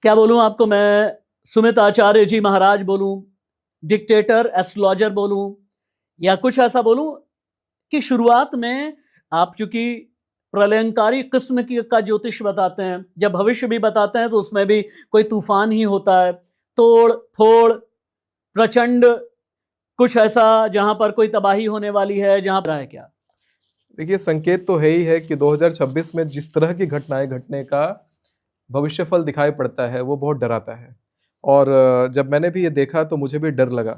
क्या बोलूं आपको मैं, सुमित आचार्य जी महाराज बोलूं, डिक्टेटर एस्ट्रोलॉजर बोलूं, या कुछ ऐसा बोलूं कि शुरुआत में आप चूंकि प्रलयंकारी किस्म की का ज्योतिष बताते हैं, जब भविष्य भी बताते हैं तो उसमें भी कोई तूफान ही होता है, तोड़ फोड़, प्रचंड, कुछ ऐसा जहां पर कोई तबाही होने वाली है, जहां पर है क्या? देखिए, संकेत तो है ही है कि 2026 में जिस तरह की घटनाएं घटने का भविष्यफल दिखाई पड़ता है वो बहुत डराता है। और जब मैंने भी ये देखा तो मुझे भी डर लगा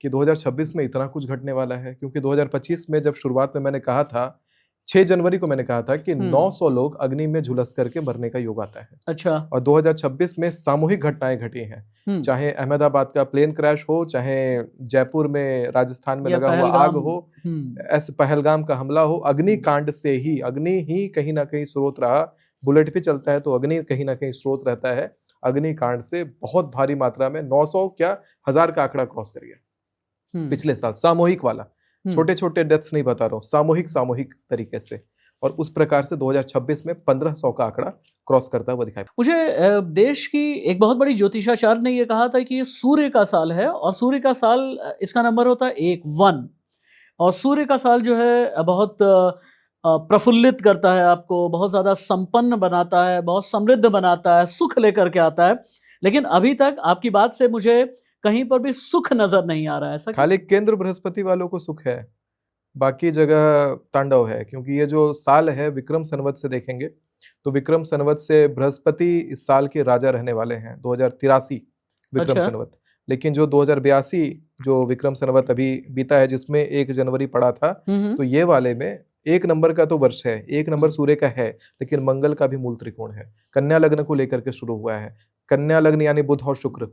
कि 2026 में इतना कुछ घटने वाला है, क्योंकि 2025 में जब शुरुआत में मैंने कहा था, 6 जनवरी को मैंने कहा था कि 900 लोग अग्नि में झुलस करके मरने का योग आता है। अच्छा। और 2026 में सामूहिक घटनाएं घटी हैं, चाहे अहमदाबाद का प्लेन क्रैश हो, चाहे जयपुर में राजस्थान में लगा हुआ आग हो, ऐसे पहलगाम का हमला हो, अग्निकांड से ही, अग्नि ही कहीं ना कहीं स्रोत रहा। बुलेट भी चलता है तो अग्नि कहीं ना कहीं स्रोत रहता है। अग्निकांड से बहुत भारी मात्रा में 900 क्या 1000 का आंकड़ा क्रॉस कर गया पिछले साल, सामूहिक वाला। छोटे छोटे डेथ्स नहीं बता रहा हूँ, सामूहिक तरीके से। और उस प्रकार से 2026 में 1500 का आंकड़ा क्रॉस करता हुआ दिखाई। मुझे देश की एक बहुत बड़ी ज्योतिषाचार्य ने यह कहा था कि ये सूर्य का साल है, और सूर्य का साल, इसका नंबर होता है 1 और सूर्य का साल जो है बहुत प्रफुल्लित करता है आपको, बहुत ज्यादा संपन्न बनाता है, बहुत समृद्ध बनाता है, सुख लेकर के आता है। लेकिन अभी तक आपकी बात से मुझे कहीं पर भी सुख नजर नहीं आ रहा है। ऐसा खाली केंद्र बृहस्पति वालों को सुख है, बाकी जगह तांडव है। क्योंकि ये जो साल है विक्रम संवत से देखेंगे तो विक्रम संवत से बृहस्पति इस साल के राजा रहने वाले हैं, 2083 विक्रम संवत। लेकिन जो 2082 जो विक्रम संवत अभी बीता है, जिसमें 1 जनवरी पड़ा था, तो ये वाले में 1 नंबर का तो वर्ष है, 1 नंबर सूर्य का है, लेकिन मंगल का भी मूल त्रिकोण है। कन्या लग्न को लेकर के शुरू हुआ है। कन्या लग्न यानी बुध और शुक्र,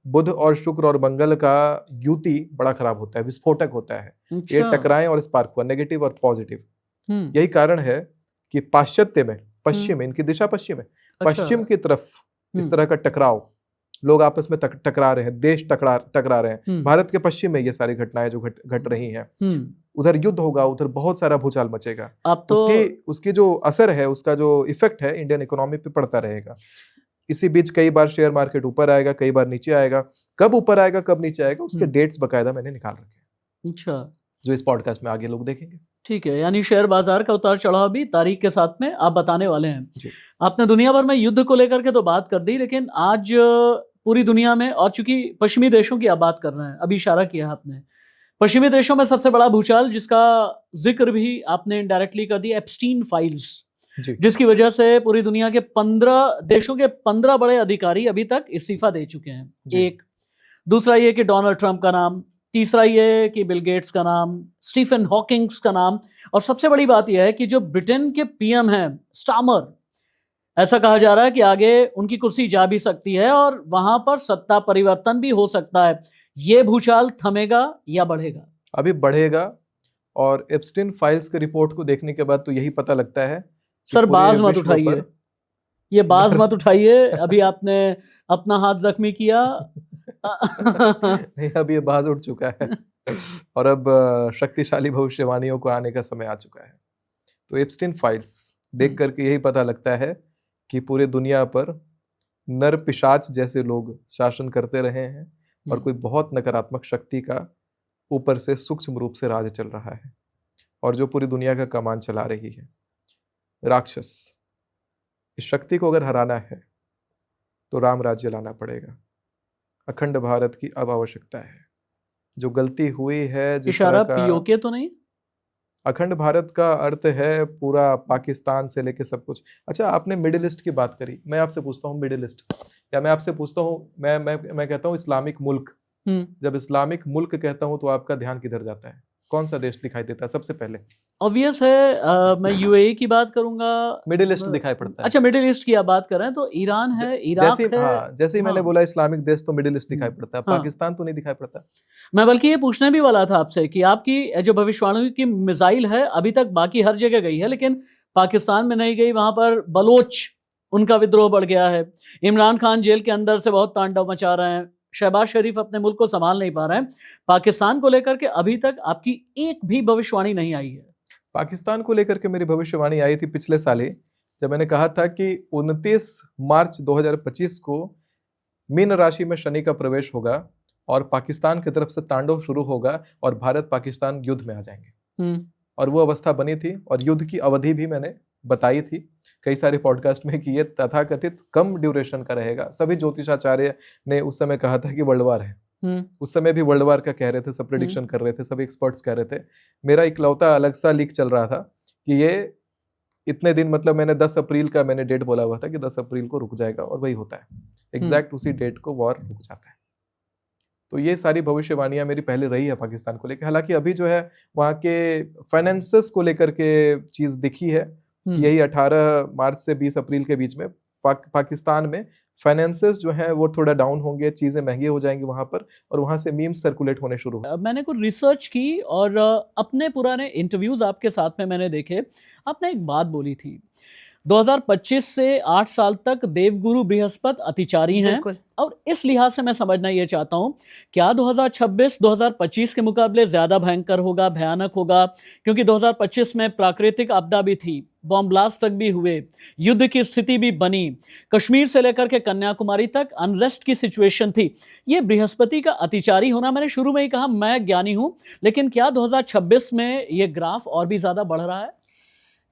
बुध और शुक्र और मंगल का युति बड़ा खराब होता है, विस्फोटक होता है। ये टकराएं और स्पार्क हुआ, नेगेटिव और पॉजिटिव। यही कारण है कि पाश्चात्य में, पश्चिम में, इनकी दिशा पश्चिम है, पश्चिम की तरफ इस तरह का टकराव, लोग आपस में टकरा रहे हैं, देश टकरा रहे हैं। भारत के पश्चिम में ये सारी घटनाएं जो घट रही हैं, उधर युद्ध होगा, उधर बहुत सारा भूचाल मचेगा। अब तो उसकी जो असर है, उसका जो इफेक्ट है इंडियन इकोनॉमी पे पड़ता रहेगा। इसी बीच कई बार शेयर मार्केट ऊपर आएगा, कई बार नीचे आएगा। कब ऊपर आएगा, कब नीचे आएगा, उसके डेट्स बकायदा मैंने निकाल रखे हैं। अच्छा, जो इस पॉडकास्ट में आगे लोग देखेंगे। ठीक है, यानी शेयर बाजार का उतार चढ़ाव भी तारीख के साथ में आप बताने वाले हैं। आपने दुनिया भर में युद्ध को लेकर के तो बात कर दी, लेकिन आज पूरी दुनिया में, और चूंकि पश्चिमी देशों की आप बात कर रहे हैं, अभी इशारा किया आपने, पश्चिमी देशों में सबसे बड़ा भूचाल जिसका जिक्र भी आपने इनडायरेक्टली कर दिया, एप्स्टीन फाइल्स, जिसकी वजह से पूरी दुनिया के 15 देशों के 15 बड़े अधिकारी अभी तक इस्तीफा दे चुके हैं। एक, दूसरा ये कि डोनाल्ड ट्रंप का नाम, तीसरा ये कि बिल गेट्स का नाम, स्टीफन हॉकिंग्स का नाम, और सबसे बड़ी बात यह है कि जो ब्रिटेन के पीएम हैं स्टामर, ऐसा कहा जा रहा है कि आगे उनकी कुर्सी जा भी सकती है और वहां पर सत्ता परिवर्तन भी हो सकता है। ये भूचाल थमेगा या बढ़ेगा? अभी बढ़ेगा। और एप्स्टीन फाइल्स के रिपोर्ट को देखने के बाद तो यही पता लगता है। सर बाज मत उठाइए, ये बाज मत उठाइए, अभी आपने अपना हाथ जख्मी किया। नहीं, अब ये बाज उठ चुका है और अब शक्तिशाली भविष्यवाणियों को आने का समय आ चुका है। तो एप्स्टीन फाइल्स देख करके यही पता लगता है कि पूरे दुनिया पर नर पिशाच जैसे लोग शासन करते रहे हैं, और कोई बहुत नकारात्मक शक्ति का ऊपर से सूक्ष्म रूप से राज चल रहा है, और जो पूरी दुनिया का कमान चला रही है राक्षस। इस शक्ति को अगर हराना है तो राम राज्य लाना पड़ेगा। अखंड भारत की अब आवश्यकता है। जो गलती हुई है, जिस इशारा पीओके तो नहीं? अखंड भारत का अर्थ है पूरा पाकिस्तान से लेके सब कुछ। अच्छा, आपने मिडिल ईस्ट की बात करी, मैं आपसे पूछता हूँ मिडिल ईस्ट, या मैं आपसे पूछता हूँ, मैं कहता हूँ इस्लामिक मुल्क। जब इस्लामिक मुल्क कहता हूँ तो आपका ध्यान किधर जाता है? कौन सा देश दिखाई देता है सबसे पहले? ऑब्वियस है, मैं यूएई की बात करूंगा, मिडिल ईस्ट दिखाई पड़ता है। अच्छा, मिडिल ईस्ट की आप बात कर रहे हैं तो ईरान है, इराक है। जैसे ही मैंने बोला इस्लामिक देश तो मिडिल ईस्ट दिखाई पड़ता है, पाकिस्तान तो नहीं दिखाई पड़ता। मैं बल्कि ये पूछने भी वाला था आपसे कि आपकी जो भविष्यवाणी की मिसाइल है अभी तक बाकी हर जगह गई है, लेकिन पाकिस्तान में नहीं गई। वहां पर बलोच, उनका विद्रोह बढ़ गया है। इमरान खान जेल के अंदर से बहुत तांडव मचा रहे हैं। शहबाज शरीफ अपने मुल्क को संभाल नहीं पा रहे हैं। पाकिस्तान को लेकर के अभी तक आपकी एक भी भविष्यवाणी नहीं आई है। पाकिस्तान को लेकर के मेरी भविष्यवाणी आई थी पिछले साल ही, जब मैंने कहा था कि 29 मार्च 2025 को मीन राशि में शनि का प्रवेश होगा और पाकिस्तान की तरफ से तांडव शुरू होगा और भारत पाकिस्तान युद्ध में आ जाएंगे। और वो अवस्था बनी थी और युद्ध की अवधि भी मैंने बताई थी कई सारे पॉडकास्ट में कि ये तथाकथित कम ड्यूरेशन का रहेगा। सभी ज्योतिषाचार्य ने उस समय कहा था कि वर्ल्ड वार है। उस समय भी वर्ल्ड वार का कह रहे थे, सब प्रेडिक्शन कर रहे थे, सभी एक्सपर्ट्स कह रहे थे। मेरा इकलौता अलग सा लीक चल रहा था कि ये इतने दिन, मतलब मैंने 10 अप्रैल का मैंने डेट बोला हुआ था कि 10 अप्रैल को रुक जाएगा और वही होता है। एग्जैक्ट उसी डेट को वॉर रुक जाता है। तो ये सारी भविष्यवाणियां मेरी पहले रही है पाकिस्तान को लेकर। हालांकि अभी जो है वहाँ के फाइनेंसेस को लेकर के चीज दिखी है कि यही 18 मार्च से 20 अप्रैल के बीच में पाकिस्तान में फाइनेंसेस जो है वो थोड़ा डाउन होंगे, चीजें महंगी हो जाएंगी वहां पर, और वहां से मीम्स सर्कुलेट होने शुरू हो। मैंने कुछ रिसर्च की और अपने पुराने इंटरव्यूज आपके साथ में मैंने देखे। आपने एक बात बोली थी 2025 से 8 साल तक देवगुरु बृहस्पति अतिचारी हैं, और इस लिहाज से मैं समझना ये चाहता हूं, क्या 2026 2025 के मुकाबले ज्यादा भयंकर होगा, भयानक होगा? क्योंकि 2025 में प्राकृतिक आपदा भी थी, बॉम्ब ब्लास्ट तक भी हुए, युद्ध की स्थिति भी बनी, कश्मीर से लेकर के कन्याकुमारी तक अनरेस्ट की सिचुएशन थी। ये बृहस्पति का अतिचारी होना, मैंने शुरू में ही कहा मैं ज्ञानी हूं, लेकिन क्या 2026 में ये ग्राफ और भी ज्यादा बढ़ रहा है?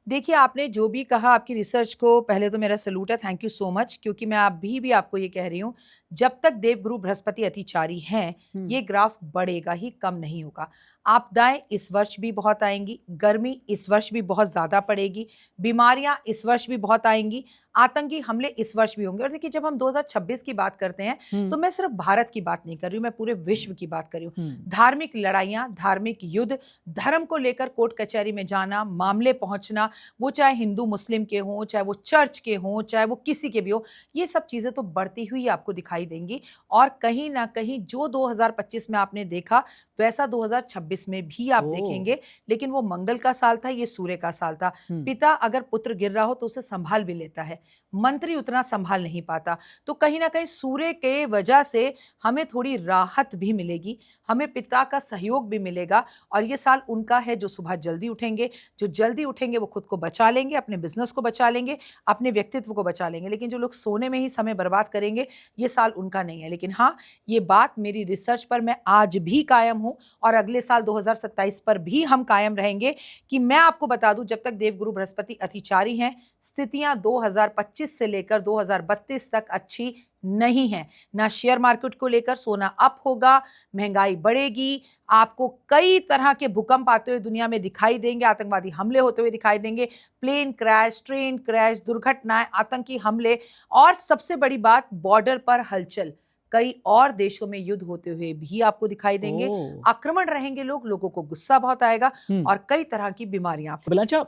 देखिए, आपने जो भी कहा, आपकी रिसर्च को पहले तो मेरा सैल्यूट है, थैंक यू सो मच। क्योंकि मैं अभी भी आपको ये कह रही हूँ, जब तक देवगुरु बृहस्पति अतिचारी हैं, ये ग्राफ बढ़ेगा ही, कम नहीं होगा। आपदाएं इस वर्ष भी बहुत आएंगी, गर्मी इस वर्ष भी बहुत ज़्यादा पड़ेगी, बीमारियां इस वर्ष भी बहुत आएंगी, आतंकी हमले इस वर्ष भी होंगे। और देखिए, जब हम 2026 की बात करते हैं तो मैं सिर्फ भारत की बात नहीं कर रही हूँ, मैं पूरे विश्व की बात कर रही हूँ। धार्मिक लड़ाइयाँ, धार्मिक युद्ध, धर्म को लेकर कोर्ट कचहरी में जाना, मामले पहुंचना, वो चाहे हिंदू मुस्लिम के हों, चाहे वो चर्च के हों, चाहे वो किसी के भी हो, ये सब चीज़ें तो बढ़ती हुई आपको दिखाई देंगी। और कहीं ना कहीं जो 2025 में आपने देखा वैसा 2026 में भी आप देखेंगे। लेकिन वो मंगल का साल था, ये सूर्य का साल था। पिता अगर पुत्र गिर रहा हो तो उसे संभाल भी लेता है, मंत्री उतना संभाल नहीं पाता। तो कहीं ना कहीं सूर्य के वजह से हमें थोड़ी राहत भी मिलेगी, हमें पिता का सहयोग भी मिलेगा। और ये साल उनका है जो सुबह जल्दी उठेंगे, जो जल्दी उठेंगे वो खुद को बचा लेंगे, अपने बिजनेस को बचा लेंगे, अपने व्यक्तित्व को बचा लेंगे। लेकिन जो लोग सोने में ही समय बर्बाद करेंगे, ये साल उनका नहीं है। लेकिन हाँ, ये बात मेरी रिसर्च पर मैं आज भी कायम हूं और अगले साल 2027 पर भी हम कायम रहेंगे कि मैं आपको बता दूं, जब तक देवगुरु बृहस्पति अतिचारी हैं, स्थितियां 2025 से लेकर 2032 तक अच्छी नहीं है। ना शेयर मार्केट को लेकर, सोना अप होगा, महंगाई बढ़ेगी, आपको कई तरह के भूकंप आते हुए दुनिया में दिखाई देंगे, आतंकवादी हमले होते हुए दिखाई देंगे, प्लेन क्रैश, ट्रेन क्रैश, दुर्घटनाएं, आतंकी हमले, और सबसे bड़ी बात, बॉर्डर पर हलचल, कई और देशों में युद्ध होते हुए भी आपको दिखाई देंगे। आक्रमण रहेंगे, लोगों को गुस्सा बहुत आएगा और कई तरह की बीमारियां। अच्छा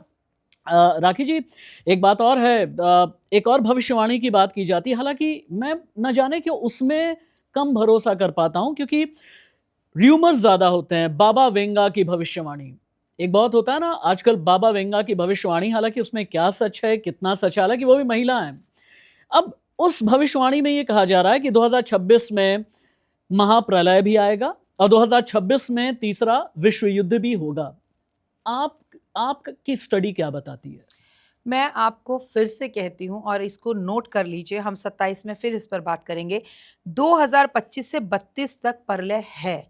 राखी जी, एक बात और है, एक और भविष्यवाणी की बात की जाती है, हालांकि मैं न जाने क्यों उसमें कम भरोसा कर पाता हूं, क्योंकि र्यूमर्स ज्यादा होते हैं। बाबा वेंगा की भविष्यवाणी एक बहुत होता है ना आजकल, बाबा वेंगा की भविष्यवाणी, हालांकि उसमें क्या सच है, कितना सच है, हालांकि वो भी महिला है। अब उस भविष्यवाणी में ये कहा जा रहा है कि 2026 में महाप्रलय भी आएगा और 2026 में तीसरा विश्व युद्ध भी होगा। आपकी स्टडी क्या बताती है? मैं आपको फिर से कहती हूं और इसको नोट कर लीजिए, हम 27 में फिर इस पर बात करेंगे। 2025 से 32 तक प्रलय है,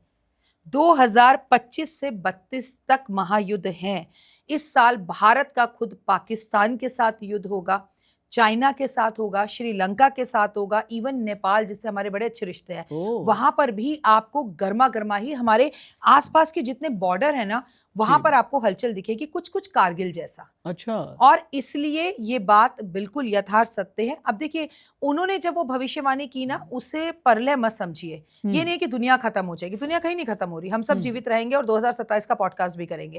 2025 से 32 तक महायुद्ध हैं। इस साल भारत का खुद पाकिस्तान के साथ युद्ध होगा, चाइना के साथ होगा, श्रीलंका के साथ होगा, इवन नेपाल जिससे हमारे बड़े अच्छे रिश्ते हैं, वहां पर भी आपको गर्मा गर्मा ही हमारे आसपास के जितने बॉर्डर है ना, वहां पर आपको हलचल दिखेगी, कुछ कुछ कारगिल जैसा। अच्छा। और इसलिए ये बात बिल्कुल यथार्थ सत्य है। अब देखिए, उन्होंने जब वो भविष्यवाणी की ना, उसे प्रलय मत समझिए। ये नहीं कि दुनिया खत्म हो जाएगी, दुनिया कहीं नहीं खत्म हो रही, हम सब जीवित रहेंगे और 2027 का पॉडकास्ट भी करेंगे।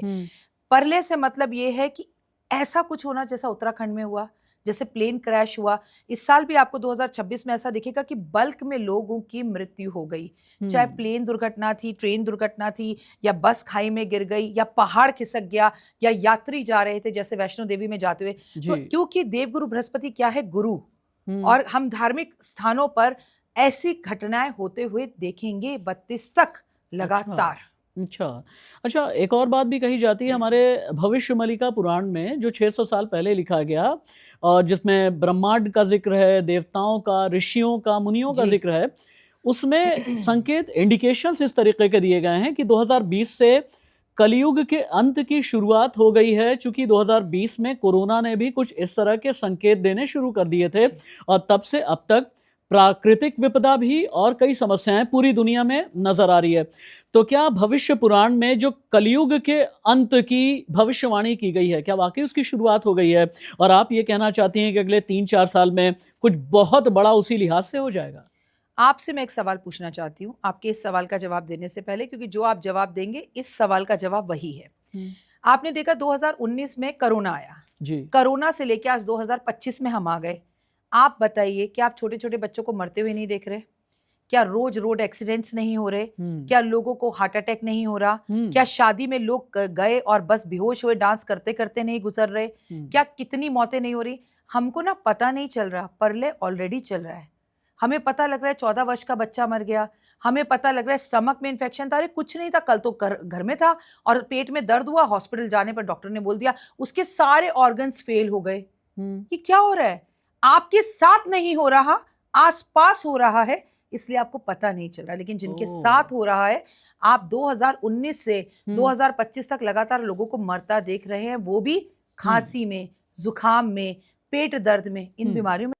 प्रलय से मतलब ये है कि ऐसा कुछ होना जैसा उत्तराखंड में हुआ, जैसे प्लेन क्रैश हुआ। इस साल भी आपको 2026 में ऐसा दिखेगा कि बल्क में लोगों की मृत्यु हो गई, चाहे प्लेन दुर्घटना थी, ट्रेन दुर्घटना थी, या बस खाई में गिर गई, या पहाड़ खिसक गया, या यात्री जा रहे थे जैसे वैष्णो देवी में जाते हुए। तो क्योंकि देवगुरु बृहस्पति क्या है? गुरु। और हम धार्मिक स्थानों पर ऐसी घटनाएं होते हुए देखेंगे 32 तक लगातार। अच्छा। अच्छा, एक और बात भी कही जाती है हमारे भविष्यमलिका पुराण में, जो 600 साल पहले लिखा गया और जिसमें ब्रह्मांड का ज़िक्र है, देवताओं का, ऋषियों का, मुनियों का जी। ज़िक्र है। उसमें संकेत, इंडिकेशंस इस तरीके के दिए गए हैं कि 2020 से कलयुग के अंत की शुरुआत हो गई है, चूँकि 2020 में कोरोना ने भी कुछ इस तरह के संकेत देने शुरू कर दिए थे और तब से अब तक प्राकृतिक विपदा भी और कई समस्याएं पूरी दुनिया में नजर आ रही है। तो क्या भविष्य पुराण में जो कलयुग के अंत की भविष्यवाणी की गई है, क्या वाकई उसकी शुरुआत हो गई है और आप ये कहना चाहती हैं कि अगले 3-4 साल में कुछ बहुत बड़ा उसी लिहाज से हो जाएगा? आपसे मैं एक सवाल पूछना चाहती हूँ, आपके इस सवाल का जवाब देने से पहले, क्योंकि जो आप जवाब देंगे इस सवाल का जवाब वही है। आपने देखा 2019 में कोरोना आया, जी। कोरोना से लेके आज 2025 में हम आ गए। आप बताइए, क्या आप छोटे-छोटे बच्चों को मरते हुए नहीं देख रहे? क्या रोज रोड एक्सीडेंट्स नहीं हो रहे? क्या लोगों को हार्ट अटैक नहीं हो रहा? क्या शादी में लोग गए और बस बेहोश हुए डांस करते-करते नहीं गुजर रहे? क्या कितनी मौतें नहीं हो रही? हमको ना पता नहीं चल रहा, परले ऑलरेडी चल रहा है। हमें पता लग रहा है 14 वर्ष का बच्चा मर गया, हमें पता लग रहा है स्टमक में इन्फेक्शन था, अरे कुछ नहीं था, कल तो घर में था और पेट में दर्द हुआ, हॉस्पिटल जाने पर डॉक्टर ने बोल दिया उसके सारे ऑर्गन्स फेल हो गए। ये क्या हो रहा है? आपके साथ नहीं हो रहा, आस-पास हो रहा है, इसलिए आपको पता नहीं चल रहा। लेकिन जिनके साथ हो रहा है, आप 2019 से 2025 तक लगातार लोगों को मरता देख रहे हैं, वो भी खांसी में, जुकाम में, पेट दर्द में, इन बीमारियों में।